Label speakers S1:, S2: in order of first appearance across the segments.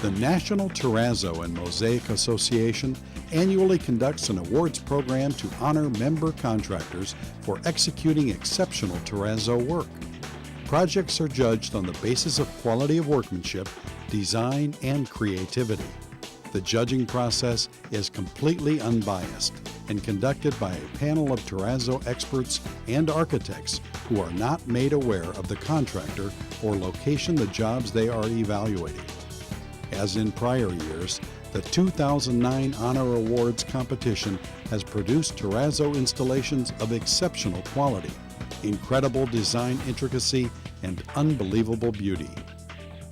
S1: The National Terrazzo and Mosaic Association annually conducts an awards program to honor member contractors for executing exceptional terrazzo work. Projects are judged on the basis of quality of workmanship, design, and creativity. The judging process is completely unbiased and conducted by a panel of terrazzo experts and architects who are not made aware of the contractor or location the jobs they are evaluating. As in prior years, the 2009 Honor Awards competition has produced terrazzo installations of exceptional quality, incredible design intricacy, and unbelievable beauty.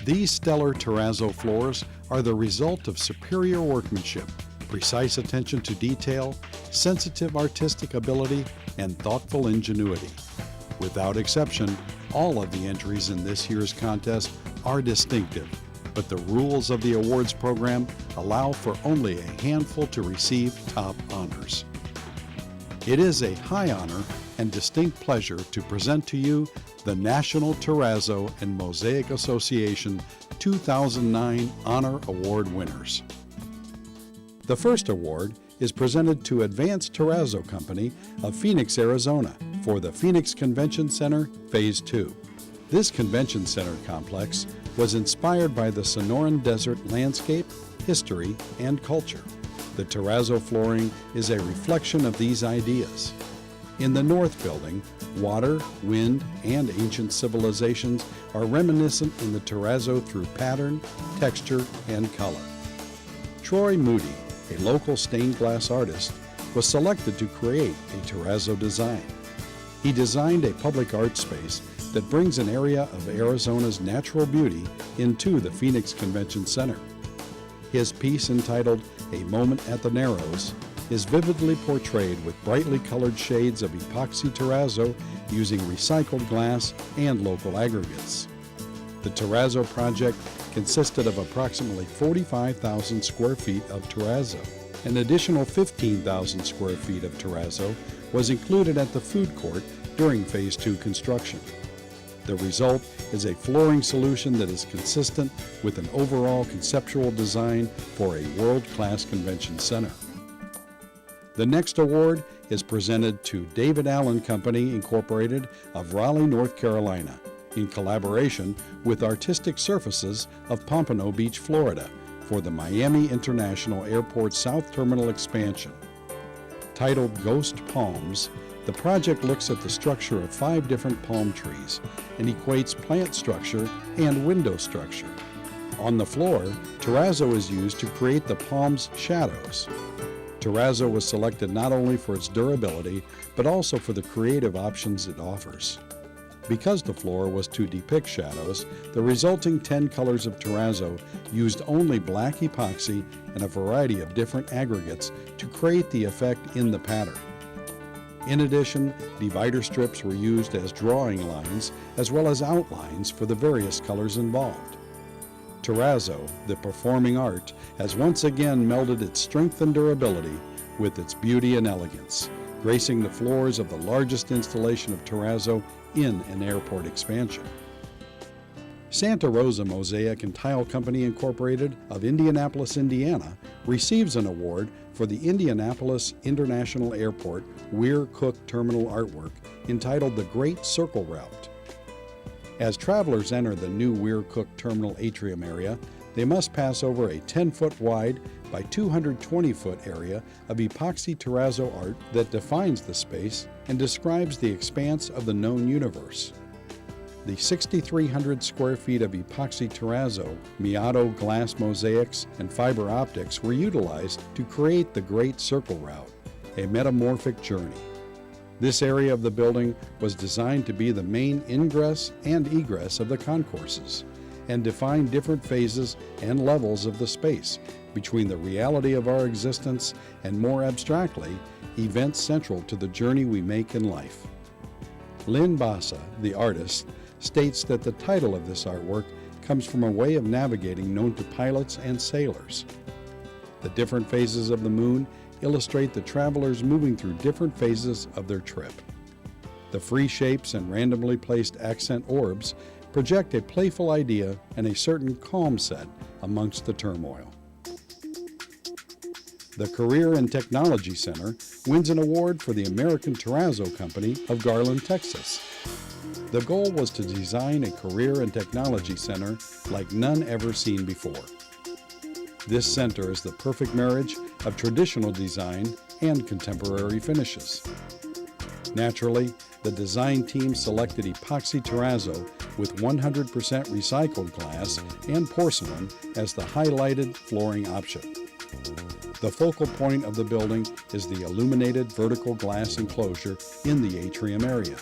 S1: These stellar terrazzo floors are the result of superior workmanship, precise attention to detail, sensitive artistic ability, and thoughtful ingenuity. Without exception, all of the entries in this year's contest are distinctive, but the rules of the awards program allow for only a handful to receive top honors. It is a high honor and distinct pleasure to present to you the National Terrazzo and Mosaic Association 2009 Honor Award winners. The first award is presented to Advanced Terrazzo Company of Phoenix, Arizona for the Phoenix Convention Center Phase 2. This convention center complex was inspired by the Sonoran Desert landscape, history, and culture. The terrazzo flooring is a reflection of these ideas. In the North Building, water, wind, and ancient civilizations are reminiscent in the terrazzo through pattern, texture, and color. Troy Moody, a local stained glass artist, was selected to create a terrazzo design. He designed a public art space that brings an area of Arizona's natural beauty into the Phoenix Convention Center. His piece, entitled A Moment at the Narrows, is vividly portrayed with brightly colored shades of epoxy terrazzo using recycled glass and local aggregates. The terrazzo project consisted of approximately 45,000 square feet of terrazzo. An additional 15,000 square feet of terrazzo was included at the food court during Phase 2 construction. The result is a flooring solution that is consistent with an overall conceptual design for a world-class convention center. The next award is presented to David Allen Company, Incorporated of Raleigh, North Carolina, in collaboration with Artistic Surfaces of Pompano Beach, Florida, for the Miami International Airport South Terminal expansion. Titled Ghost Palms, the project looks at the structure of 5 different palm trees and equates plant structure and window structure. On the floor, terrazzo is used to create the palms' shadows. Terrazzo was selected not only for its durability, but also for the creative options it offers. Because the floor was to depict shadows, the resulting 10 colors of terrazzo used only black epoxy and a variety of different aggregates to create the effect in the pattern. In addition, divider strips were used as drawing lines as well as outlines for the various colors involved. Terrazzo, the performing art, has once again melded its strength and durability with its beauty and elegance, gracing the floors of the largest installation of terrazzo in an airport expansion. Santa Rosa Mosaic and Tile Company, Incorporated of Indianapolis, Indiana, receives an award for the Indianapolis International Airport Weir-Cook Terminal artwork entitled The Great Circle Route. As travelers enter the new Weir-Cook Terminal atrium area, they must pass over a 10-foot wide by 220-foot area of epoxy terrazzo art that defines the space and describes the expanse of the known universe. The 6,300 square feet of epoxy terrazzo, Miato glass mosaics, and fiber optics were utilized to create the Great Circle Route, a metamorphic journey. This area of the building was designed to be the main ingress and egress of the concourses and define different phases and levels of the space between the reality of our existence and, more abstractly, events central to the journey we make in life. Lynn Bassa, the artist, states that the title of this artwork comes from a way of navigating known to pilots and sailors. The different phases of the moon illustrate the travelers moving through different phases of their trip. The free shapes and randomly placed accent orbs project a playful idea and a certain calm set amongst the turmoil. The Career and Technology Center wins an award for the American Terrazzo Company of Garland, Texas. The goal was to design a career and technology center like none ever seen before. This center is the perfect marriage of traditional design and contemporary finishes. Naturally, the design team selected epoxy terrazzo with 100% recycled glass and porcelain as the highlighted flooring option. The focal point of the building is the illuminated vertical glass enclosure in the atrium area.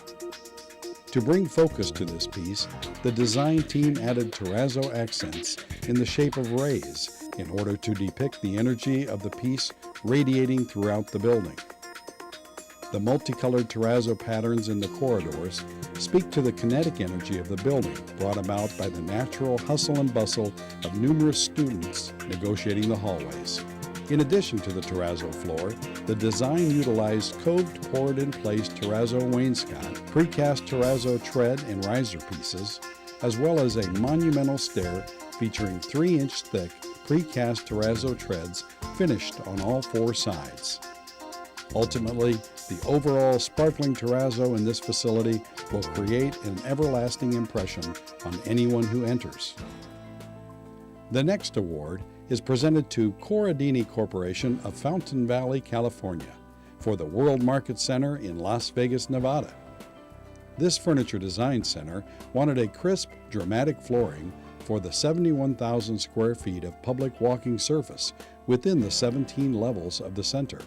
S1: To bring focus to this piece, the design team added terrazzo accents in the shape of rays in order to depict the energy of the piece radiating throughout the building. The multicolored terrazzo patterns in the corridors speak to the kinetic energy of the building brought about by the natural hustle and bustle of numerous students negotiating the hallways. In addition to the terrazzo floor, the design utilized coved poured-in-place terrazzo wainscot, precast terrazzo tread and riser pieces, as well as a monumental stair featuring 3-inch thick precast terrazzo treads finished on all 4 sides. Ultimately, the overall sparkling terrazzo in this facility will create an everlasting impression on anyone who enters. The next award is presented to Corradini Corporation of Fountain Valley, California, for the World Market Center in Las Vegas, Nevada. This furniture design center wanted a crisp, dramatic flooring for the 71,000 square feet of public walking surface within the 17 levels of the center.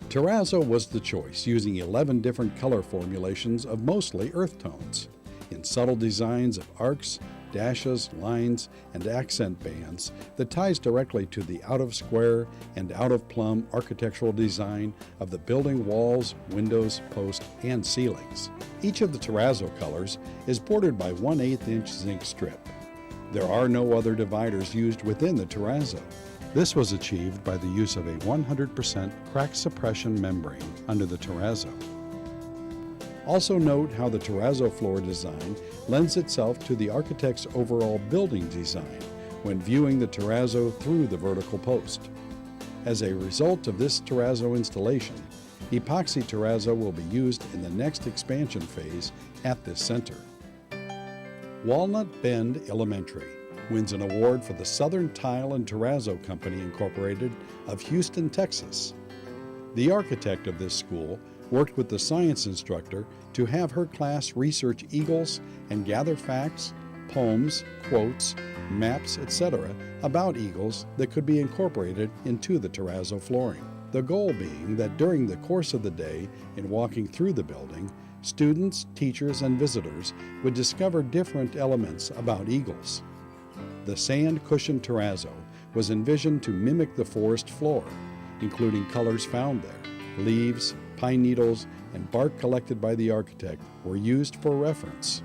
S1: Terrazzo was the choice, using 11 different color formulations of mostly earth tones, in subtle designs of arcs, dashes, lines, and accent bands that ties directly to the out-of-square and out-of-plumb architectural design of the building walls, windows, posts, and ceilings. Each of the terrazzo colors is bordered by 1/8-inch zinc strip. There are no other dividers used within the terrazzo. This was achieved by the use of a 100% crack suppression membrane under the terrazzo. Also note how the terrazzo floor design lends itself to the architect's overall building design when viewing the terrazzo through the vertical post. As a result of this terrazzo installation, epoxy terrazzo will be used in the next expansion phase at this center. Walnut Bend Elementary wins an award for the Southern Tile and Terrazzo Company Incorporated of Houston, Texas. The architect of this school worked with the science instructor to have her class research eagles and gather facts, poems, quotes, maps, etc. about eagles that could be incorporated into the terrazzo flooring. The goal being that during the course of the day, in walking through the building, students, teachers, and visitors would discover different elements about eagles. The sand cushion terrazzo was envisioned to mimic the forest floor, including colors found there. Leaves, pine needles, and bark collected by the architect were used for reference.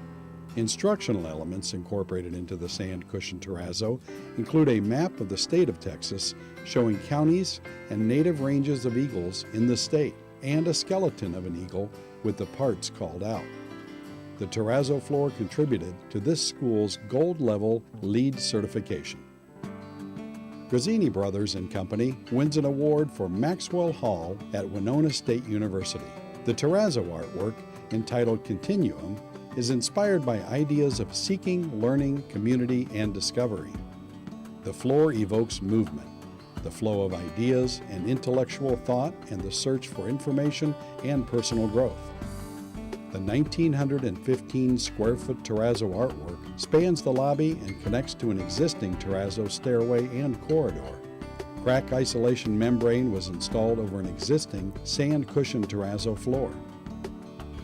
S1: Instructional elements incorporated into the sand cushion terrazzo include a map of the state of Texas showing counties and native ranges of eagles in the state, and a skeleton of an eagle with the parts called out. The terrazzo floor contributed to this school's gold-level LEED certification. Grazzini Brothers and Company wins an award for Maxwell Hall at Winona State University. The terrazzo artwork, entitled Continuum, is inspired by ideas of seeking, learning, community, and discovery. The floor evokes movement, the flow of ideas and intellectual thought, and the search for information and personal growth. The 1,915 square foot terrazzo artwork spans the lobby and connects to an existing terrazzo stairway and corridor. Crack isolation membrane was installed over an existing sand cushion terrazzo floor.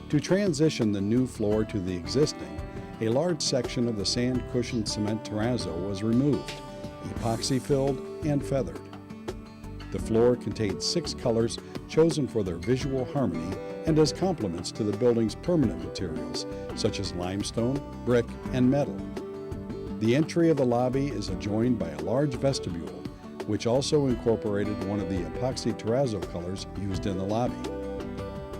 S1: To transition the new floor to the existing, a large section of the sand cushion cement terrazzo was removed, epoxy filled, and feathered. The floor contained 6 colors chosen for their visual harmony and as complements to the building's permanent materials, such as limestone, brick, and metal. The entry of the lobby is adjoined by a large vestibule, which also incorporated one of the epoxy terrazzo colors used in the lobby.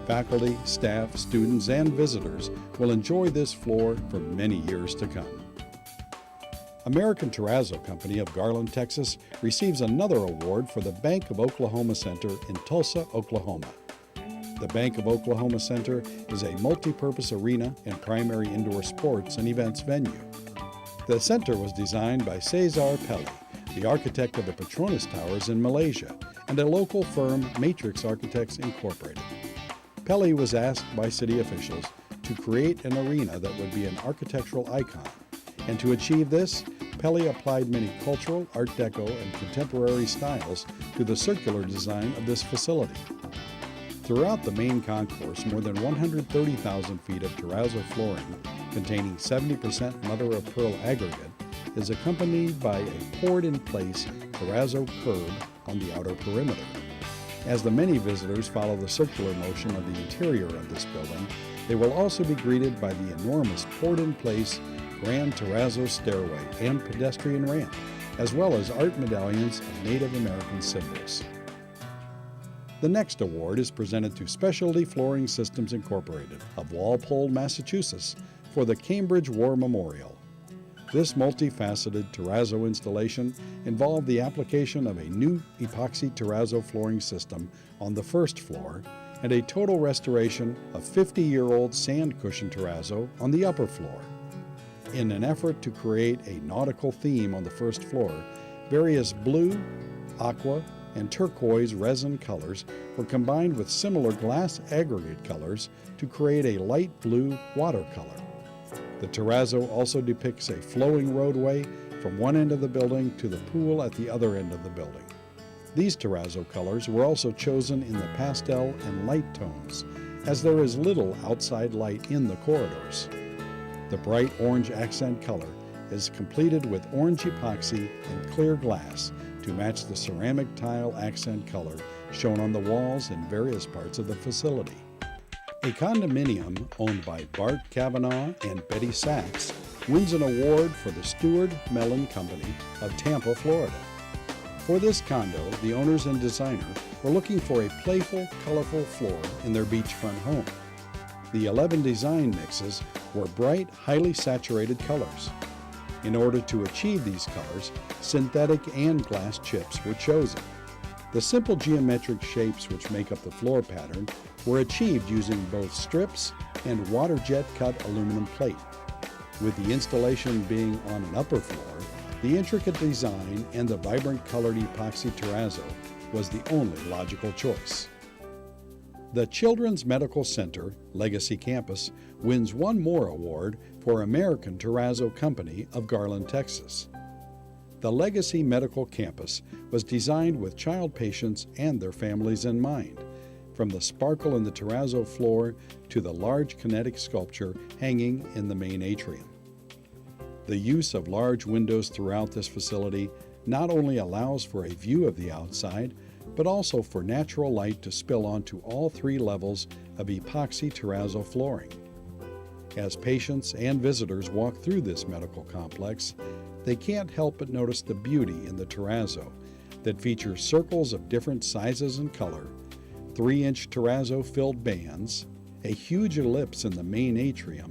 S1: Faculty, staff, students, and visitors will enjoy this floor for many years to come. American Terrazzo Company of Garland, Texas receives another award for the Bank of Oklahoma Center in Tulsa, Oklahoma. The Bank of Oklahoma Center is a multi-purpose arena and primary indoor sports and events venue. The center was designed by Cesar Pelli, the architect of the Petronas Towers in Malaysia, and a local firm, Matrix Architects Incorporated. Pelli was asked by city officials to create an arena that would be an architectural icon, and to achieve this, Pelli applied many cultural, Art Deco, and contemporary styles to the circular design of this facility. Throughout the main concourse, more than 130,000 feet of terrazzo flooring, containing 70% mother-of-pearl aggregate, is accompanied by a poured-in-place terrazzo curb on the outer perimeter. As the many visitors follow the circular motion of the interior of this building, they will also be greeted by the enormous poured-in-place grand terrazzo stairway and pedestrian ramp, as well as art medallions of Native American symbols. The next award is presented to Specialty Flooring Systems Incorporated of Walpole, Massachusetts, for the Cambridge War Memorial. This multifaceted terrazzo installation involved the application of a new epoxy terrazzo flooring system on the first floor and a total restoration of 50-year-old sand cushion terrazzo on the upper floor. In an effort to create a nautical theme on the first floor, various blue, aqua, and turquoise resin colors were combined with similar glass aggregate colors to create a light blue watercolor. The terrazzo also depicts a flowing roadway from one end of the building to the pool at the other end of the building. These terrazzo colors were also chosen in the pastel and light tones, as there is little outside light in the corridors. The bright orange accent color is completed with orange epoxy and clear glass to match the ceramic tile accent color shown on the walls in various parts of the facility. A condominium owned by Bart Kavanaugh and Betty Sachs wins an award for the Stewart Mellon Company of Tampa, Florida. For this condo, the owners and designer were looking for a playful, colorful floor in their beachfront home. The 11 design mixes were bright, highly saturated colors. In order to achieve these colors, synthetic and glass chips were chosen. The simple geometric shapes which make up the floor pattern were achieved using both strips and water jet cut aluminum plate. With the installation being on an upper floor, the intricate design and the vibrant colored epoxy terrazzo was the only logical choice. The Children's Medical Center, Legacy Campus, wins one more award for American Terrazzo Company of Garland, Texas. The Legacy Medical Campus was designed with child patients and their families in mind, from the sparkle in the terrazzo floor to the large kinetic sculpture hanging in the main atrium. The use of large windows throughout this facility not only allows for a view of the outside, but also for natural light to spill onto all three levels of epoxy terrazzo flooring. As patients and visitors walk through this medical complex, they can't help but notice the beauty in the terrazzo that features circles of different sizes and color, 3-inch terrazzo-filled bands, a huge ellipse in the main atrium,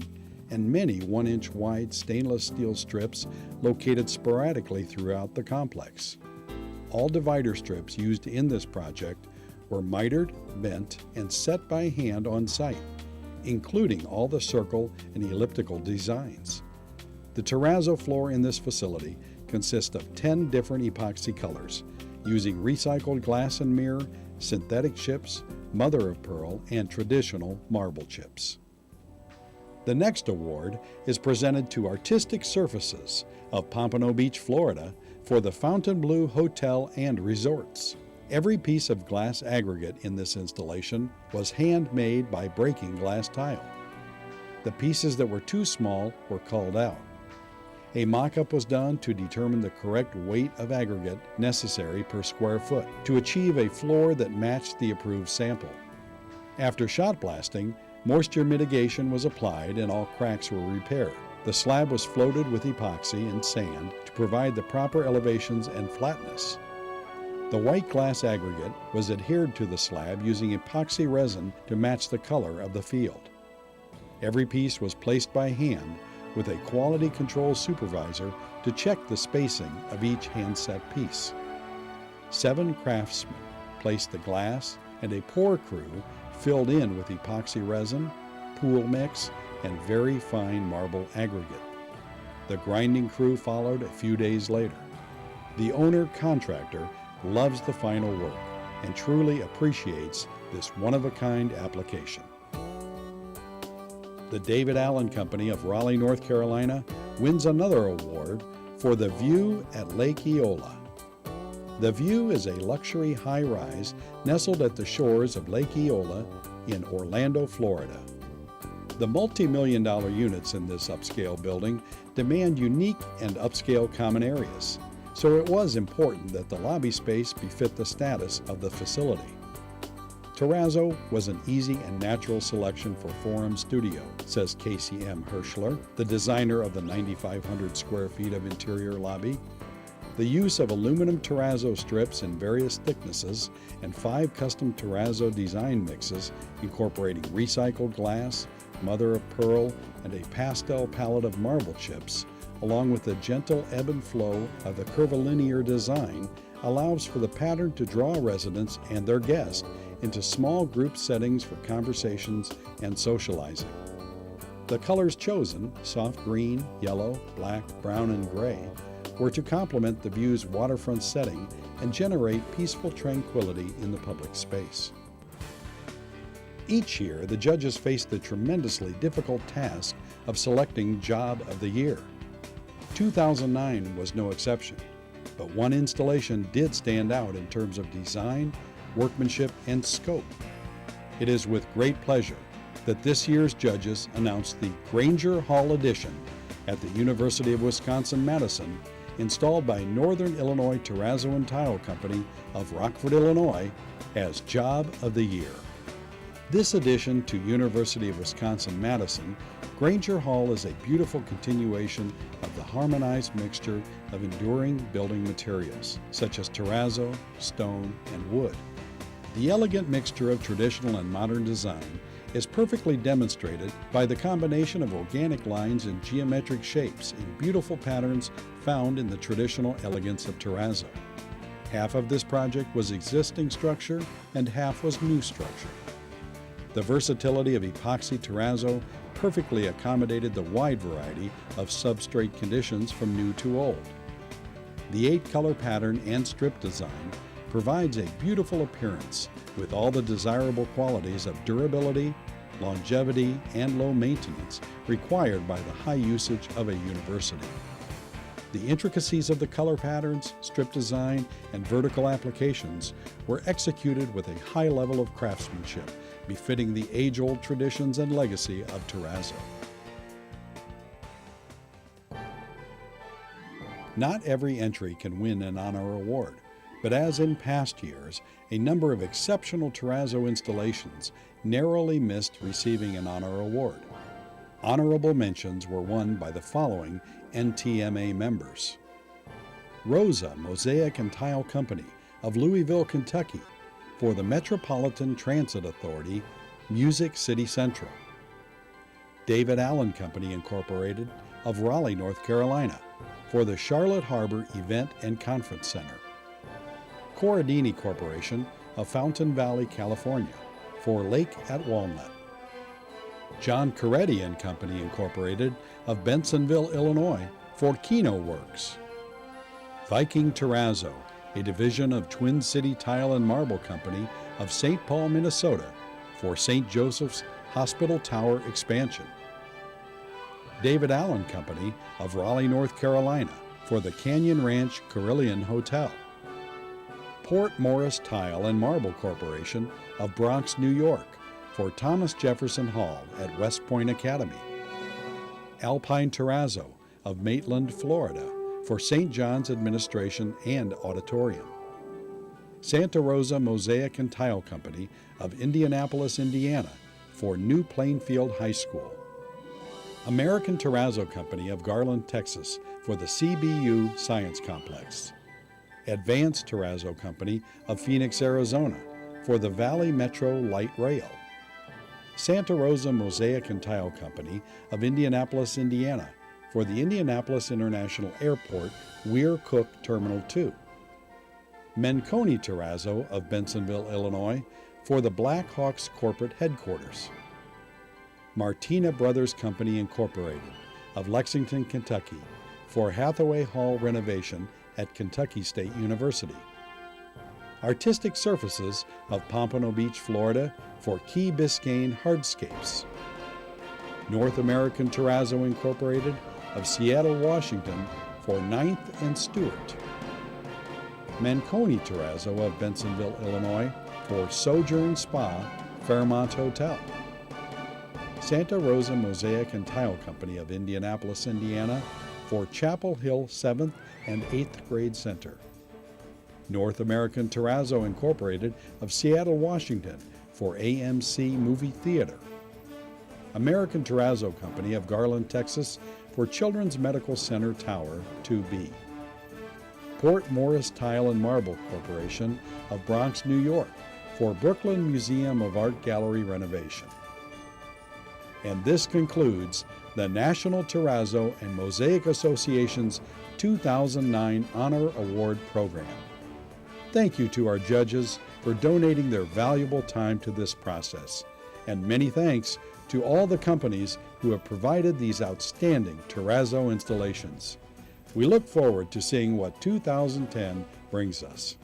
S1: and many 1-inch wide stainless steel strips located sporadically throughout the complex. All divider strips used in this project were mitered, bent, and set by hand on site, including all the circle and elliptical designs. The terrazzo floor in this facility consists of 10 different epoxy colors, using recycled glass and mirror, synthetic chips, mother-of-pearl, and traditional marble chips. The next award is presented to Artistic Surfaces of Pompano Beach, Florida, for the Fountainbleu Hotel and Resorts. Every piece of glass aggregate in this installation was handmade by breaking glass tile. The pieces that were too small were called out. A mock-up was done to determine the correct weight of aggregate necessary per square foot to achieve a floor that matched the approved sample. After shot blasting, moisture mitigation was applied and all cracks were repaired. The slab was floated with epoxy and sand to provide the proper elevations and flatness. The white glass aggregate was adhered to the slab using epoxy resin to match the color of the field. Every piece was placed by hand with a quality control supervisor to check the spacing of each handset piece. 7 craftsmen placed the glass, and a pour crew filled in with epoxy resin, pool mix, and very fine marble aggregate. The grinding crew followed a few days later. The owner-contractor loves the final work and truly appreciates this one-of-a-kind application. The David Allen Company of Raleigh, North Carolina wins another award for the View at Lake Eola. The View is a luxury high-rise nestled at the shores of Lake Eola in Orlando, Florida. The multi-million-dollar units in this upscale building demand unique and upscale common areas, so it was important that the lobby space befit the status of the facility. Terrazzo was an easy and natural selection for Forum Studio, says Casey M. Hirschler, the designer of the 9,500 square feet of interior lobby. The use of aluminum terrazzo strips in various thicknesses and 5 custom terrazzo design mixes incorporating recycled glass, mother of pearl, and a pastel palette of marble chips, along with the gentle ebb and flow of the curvilinear design, allows for the pattern to draw residents and their guests into small group settings for conversations and socializing. The colors chosen, soft green, yellow, black, brown, and gray, were to complement the View's waterfront setting and generate peaceful tranquility in the public space. Each year, the judges faced the tremendously difficult task of selecting Job of the Year. 2009 was no exception, but one installation did stand out in terms of design, workmanship, and scope. It is with great pleasure that this year's judges announced the Granger Hall Edition at the University of Wisconsin-Madison, installed by Northern Illinois Terrazzo and Tile Company of Rockford, Illinois, as Job of the Year. This addition to University of Wisconsin-Madison, Granger Hall is a beautiful continuation of the harmonized mixture of enduring building materials, such as terrazzo, stone, and wood. The elegant mixture of traditional and modern design is perfectly demonstrated by the combination of organic lines and geometric shapes in beautiful patterns found in the traditional elegance of terrazzo. Half of this project was existing structure and half was new structure. The versatility of epoxy terrazzo perfectly accommodated the wide variety of substrate conditions from new to old. The 8-color pattern and strip design provides a beautiful appearance with all the desirable qualities of durability, longevity, and low maintenance required by the high usage of a university. The intricacies of the color patterns, strip design, and vertical applications were executed with a high level of craftsmanship, befitting the age-old traditions and legacy of terrazzo. Not every entry can win an honor award, but as in past years, a number of exceptional terrazzo installations narrowly missed receiving an honor award. Honorable mentions were won by the following NTMA members: Rosa Mosaic and Tile Company of Louisville, Kentucky, for the Metropolitan Transit Authority, Music City Central. David Allen Company Incorporated of Raleigh, North Carolina, for the Charlotte Harbor Event and Conference Center. Corradini Corporation of Fountain Valley, California, for Lake at Walnut. John Coretti and Company Incorporated of Bensenville, Illinois, for Kino Works. Viking Terrazzo, a division of Twin City Tile and Marble Company of St. Paul, Minnesota, for St. Joseph's Hospital Tower expansion. David Allen Company of Raleigh, North Carolina, for the Canyon Ranch Carillon Hotel. Port Morris Tile and Marble Corporation of Bronx, New York, for Thomas Jefferson Hall at West Point Academy. Alpine Terrazzo of Maitland, Florida, for St. John's Administration and Auditorium. Santa Rosa Mosaic and Tile Company of Indianapolis, Indiana, for New Plainfield High School. American Terrazzo Company of Garland, Texas, for the CBU Science Complex. Advanced Terrazzo Company of Phoenix, Arizona, for the Valley Metro Light Rail. Santa Rosa Mosaic and Tile Company of Indianapolis, Indiana, for the Indianapolis International Airport Weir-Cook Terminal 2. Menconi Terrazzo of Bensenville, Illinois, for the Blackhawks corporate headquarters. Martina Brothers Company Incorporated of Lexington, Kentucky, for Hathaway Hall renovation at Kentucky State University. Artistic Surfaces of Pompano Beach, Florida, for Key Biscayne hardscapes. North American Terrazzo Incorporated of Seattle, Washington, for 9th and Stewart. Menconi Terrazzo of Bensenville, Illinois, for Sojourn Spa, Fairmont Hotel. Santa Rosa Mosaic and Tile Company of Indianapolis, Indiana, for Chapel Hill 7th and 8th Grade Center. North American Terrazzo Incorporated of Seattle, Washington, for AMC Movie Theater. American Terrazzo Company of Garland, Texas, for Children's Medical Center Tower 2B. Port Morris Tile and Marble Corporation of Bronx, New York, for Brooklyn Museum of Art Gallery renovation. And this concludes the National Terrazzo and Mosaic Association's 2009 Honor Award Program. Thank you to our judges for donating their valuable time to this process, and many thanks to all the companies who have provided these outstanding terrazzo installations. We look forward to seeing what 2010 brings us.